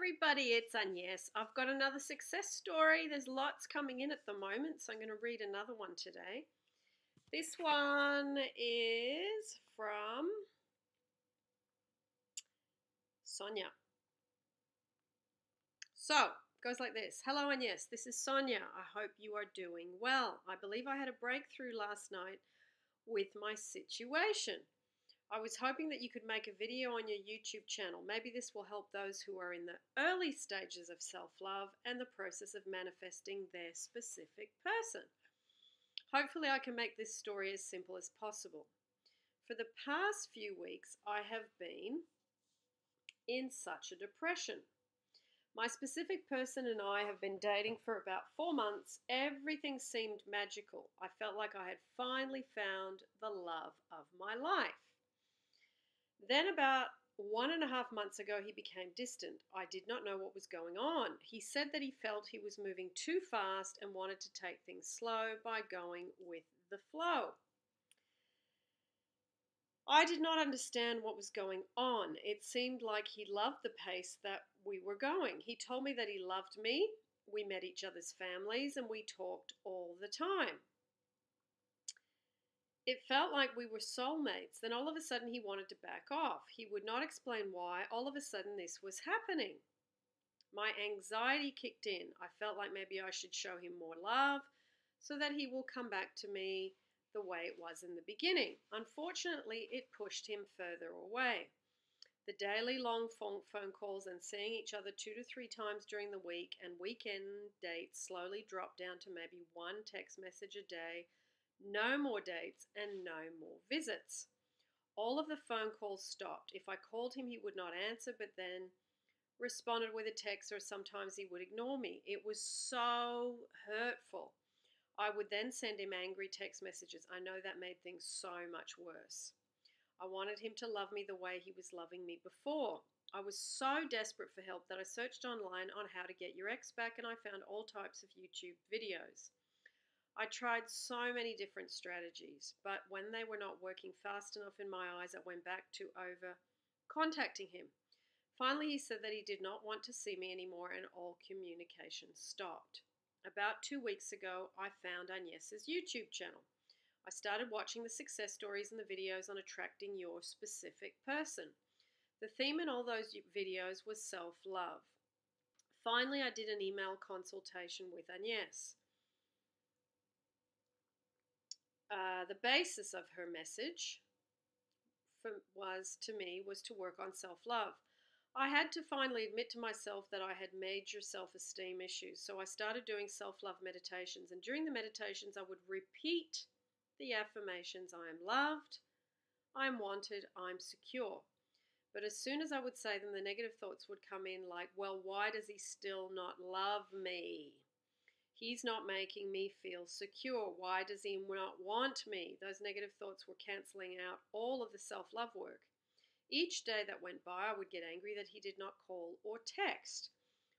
everybody, it's Agnes. I've got another success story. There's lots coming in at the moment, so I'm going to read another one today. This one is from Sonia. So, it goes like this. Hello, Agnes. This is Sonia. I hope you are doing well. I believe I had a breakthrough last night with my situation. I was hoping that you could make a video on your YouTube channel. Maybe this will help those who are in the early stages of self-love and the process of manifesting their specific person. Hopefully I can make this story as simple as possible. For the past few weeks, I have been in such a depression. My specific person and I have been dating for about 4 months. Everything seemed magical. I felt like I had finally found the love of my life. Then about 1.5 months ago, he became distant. I did not know what was going on. He said that he felt he was moving too fast and wanted to take things slow by going with the flow. I did not understand what was going on. It seemed like he loved the pace that we were going. He told me that he loved me. We met each other's families and we talked all the time. It felt like we were soulmates. Then all of a sudden he wanted to back off. He would not explain why. All of a sudden this was happening. My anxiety kicked in. I felt like maybe I should show him more love so that he will come back to me the way it was in the beginning. Unfortunately, it pushed him further away. The daily long phone calls and seeing each other 2 to 3 times during the week and weekend dates slowly dropped down to maybe 1 text message a day. No more dates and no more visits. All of the phone calls stopped. If I called him, he would not answer, but then responded with a text, or sometimes he would ignore me. It was so hurtful. I would then send him angry text messages. I know that made things so much worse. I wanted him to love me the way he was loving me before. I was so desperate for help that I searched online on how to get your ex back, and I found all types of YouTube videos. I tried so many different strategies, but when they were not working fast enough in my eyes, I went back to over contacting him. Finally, he said that he did not want to see me anymore and all communication stopped. About 2 weeks ago, I found Agnes's YouTube channel. I started watching the success stories and the videos on attracting your specific person. The theme in all those videos was self-love. Finally, I did an email consultation with Agnes. The basis of her message was to work on self-love. I had to finally admit to myself that I had major self-esteem issues, so I started doing self-love meditations, and during the meditations I would repeat the affirmations: I am loved, I'm wanted, I'm secure. But as soon as I would say them, the negative thoughts would come in like, well, why does he still not love me? He's not making me feel secure. Why does he not want me? Those negative thoughts were cancelling out all of the self-love work. Each day that went by, I would get angry that he did not call or text.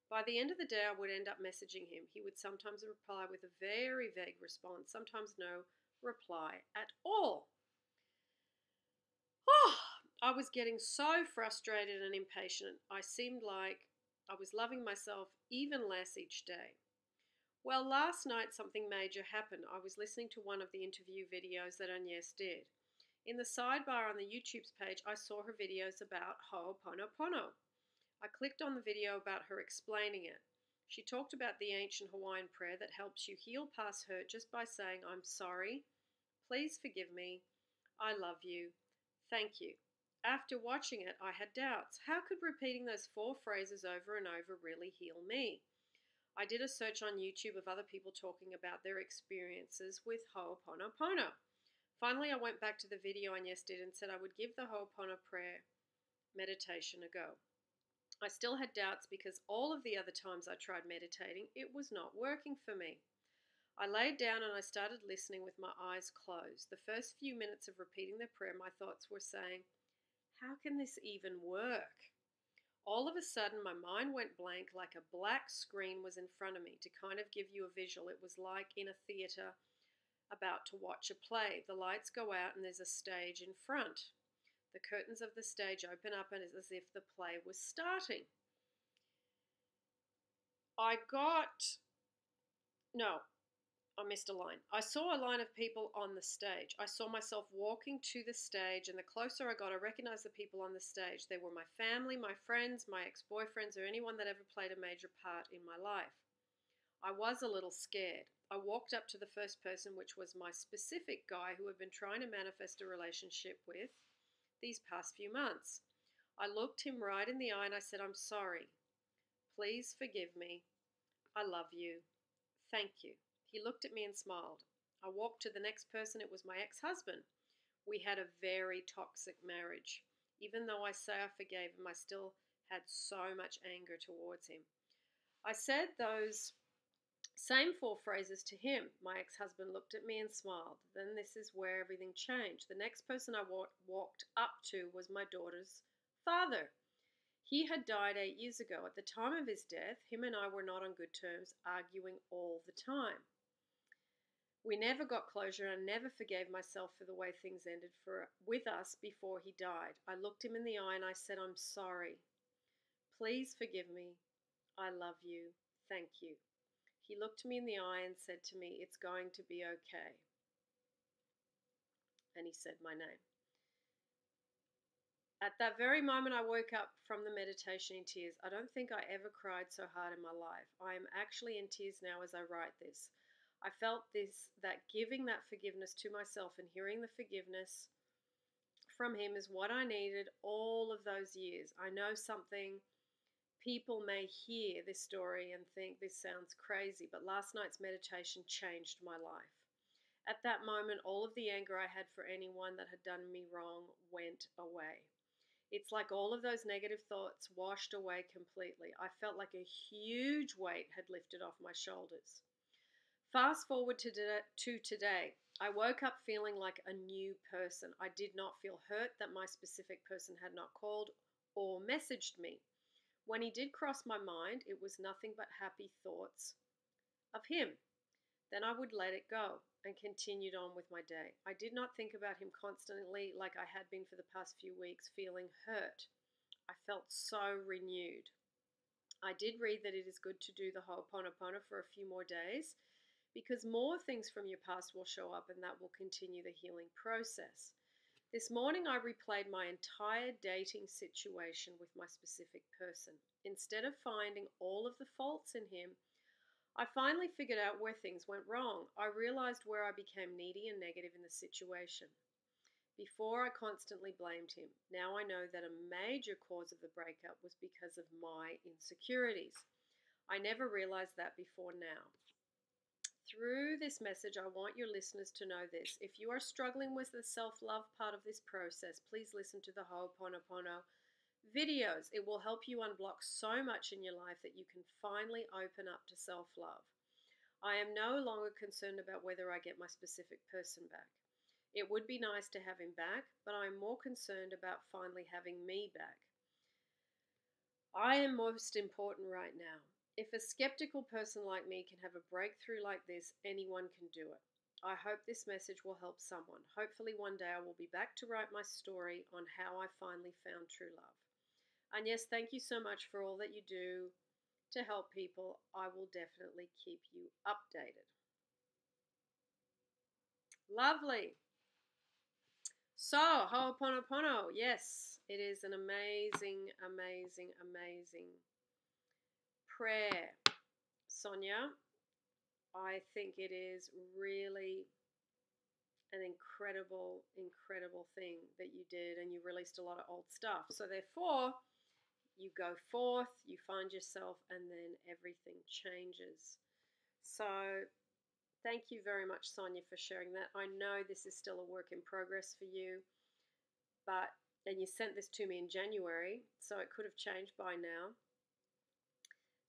By the end of the day, I would end up messaging him. He would sometimes reply with a very vague response, sometimes no reply at all. I was getting so frustrated and impatient. I seemed like I was loving myself even less each day. Well, last night something major happened. I was listening to one of the interview videos that Agnes did. In the sidebar on the YouTube's page, I saw her videos about Ho'oponopono. I clicked on the video about her explaining it. She talked about the ancient Hawaiian prayer that helps you heal past hurt just by saying, I'm sorry, please forgive me, I love you, thank you. After watching it, I had doubts. How could repeating those 4 phrases over and over really heal me? I did a search on YouTube of other people talking about their experiences with Ho'oponopono. Finally, I went back to the video Agnes did and said I would give the Ho'oponopono prayer meditation a go. I still had doubts because all of the other times I tried meditating, it was not working for me. I laid down and I started listening with my eyes closed. The first few minutes of repeating the prayer, my thoughts were saying, how can this even work? All of a sudden, my mind went blank, like a black screen was in front of me. To kind of give you a visual, it was like in a theatre about to watch a play. The lights go out and there's a stage in front. The curtains of the stage open up and it's as if the play was starting. I got, no, I missed a line. I saw a line of people on the stage. I saw myself walking to the stage, and the closer I got, I recognized the people on the stage. They were my family, my friends, my ex boyfriends, or anyone that ever played a major part in my life. I was a little scared. I walked up to the first person, which was my specific guy who had been trying to manifest a relationship with these past few months. I looked him right in the eye and I said, I'm sorry. Please forgive me. I love you. Thank you. He looked at me and smiled. I walked to the next person. It was my ex husband. We had a very toxic marriage. Even though I say I forgave him, I still had so much anger towards him. I said those same four phrases to him. My ex husband looked at me and smiled. Then this is where everything changed. The next person I walked up to was my daughter's father. He had died 8 years ago. At the time of his death, him and I were not on good terms, arguing all the time. We never got closure, and I never forgave myself for the way things ended with us before he died. I looked him in the eye and I said, I'm sorry. Please forgive me. I love you. Thank you. He looked me in the eye and said to me, it's going to be okay. And he said my name. At that very moment, I woke up from the meditation in tears. I don't think I ever cried so hard in my life. I am actually in tears now as I write this. I felt that giving that forgiveness to myself and hearing the forgiveness from him is what I needed all of those years. I know something people may hear this story and think this sounds crazy, but last night's meditation changed my life. At that moment, all of the anger I had for anyone that had done me wrong went away. It's like all of those negative thoughts washed away completely. I felt like a huge weight had lifted off my shoulders. Fast forward to today. I woke up feeling like a new person. I did not feel hurt that my specific person had not called or messaged me. When he did cross my mind, it was nothing but happy thoughts of him. Then I would let it go and continued on with my day. I did not think about him constantly like I had been for the past few weeks, feeling hurt. I felt so renewed. I did read that it is good to do the Ho'oponopono for a few more days because more things from your past will show up and that will continue the healing process. This morning I replayed my entire dating situation with my specific person. Instead of finding all of the faults in him, I finally figured out where things went wrong. I realized where I became needy and negative in the situation. Before, I constantly blamed him. Now I know that a major cause of the breakup was because of my insecurities. I never realized that before now. Through this message, I want your listeners to know this. If you are struggling with the self-love part of this process, please listen to the Ho'oponopono videos. It will help you unblock so much in your life that you can finally open up to self-love. I am no longer concerned about whether I get my specific person back. It would be nice to have him back, but I am more concerned about finally having me back. I am most important right now. If a skeptical person like me can have a breakthrough like this, anyone can do it. I hope this message will help someone. Hopefully one day I will be back to write my story on how I finally found true love. And yes, thank you so much for all that you do to help people. I will definitely keep you updated. Lovely. So, Ho'oponopono. Yes, it is an amazing, amazing, amazing prayer. Sonia, I think it is really an incredible, incredible thing that you did, and you released a lot of old stuff. So therefore, you go forth, you find yourself, and then everything changes. So thank you very much, Sonia, for sharing that. I know this is still a work in progress for you, and you sent this to me in January, so it could have changed by now.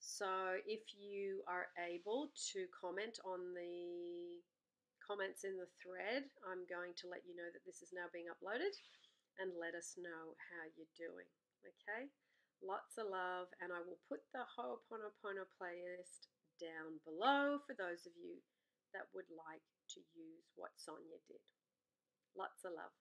So if you are able to comment on the comments in the thread, I'm going to let you know that this is now being uploaded and let us know how you're doing. Okay? Lots of love, and I will put the Ho'oponopono playlist down below for those of you that would like to use what Sonia did. Lots of love.